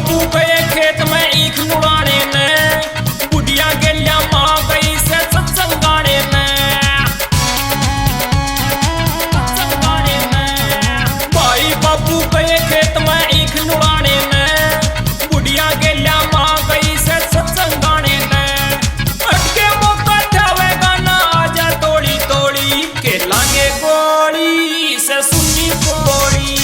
बापू गए खेत में ईख नुड़ाने ने, बुढ़िया गेलिया माँ गई से सत्संग गाने ने, सत्संग गाने ने। भाई बापू गए खेत में ईख नुड़ाने ने, बुढ़िया गेलिया माँ गई से सत्संग गाने ने। अटके मौका ठावे गाना आजा तोड़ी तोड़ी, के लांगे गोली से सुन्नी पोड़ी,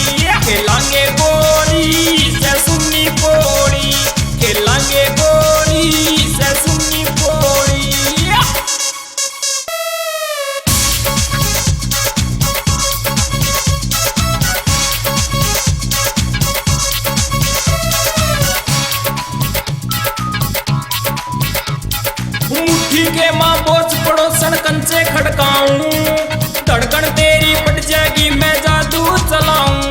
के लांगे गोली से सुन्नी पोड़ी, के लांगे गोली से सुन्नी पोड़ी। मुट्ठी के माँ बोझ पड़ोसन कंचे खड़काऊं, धड़कन तेरी पट जाएगी मैं जादू चलाऊं।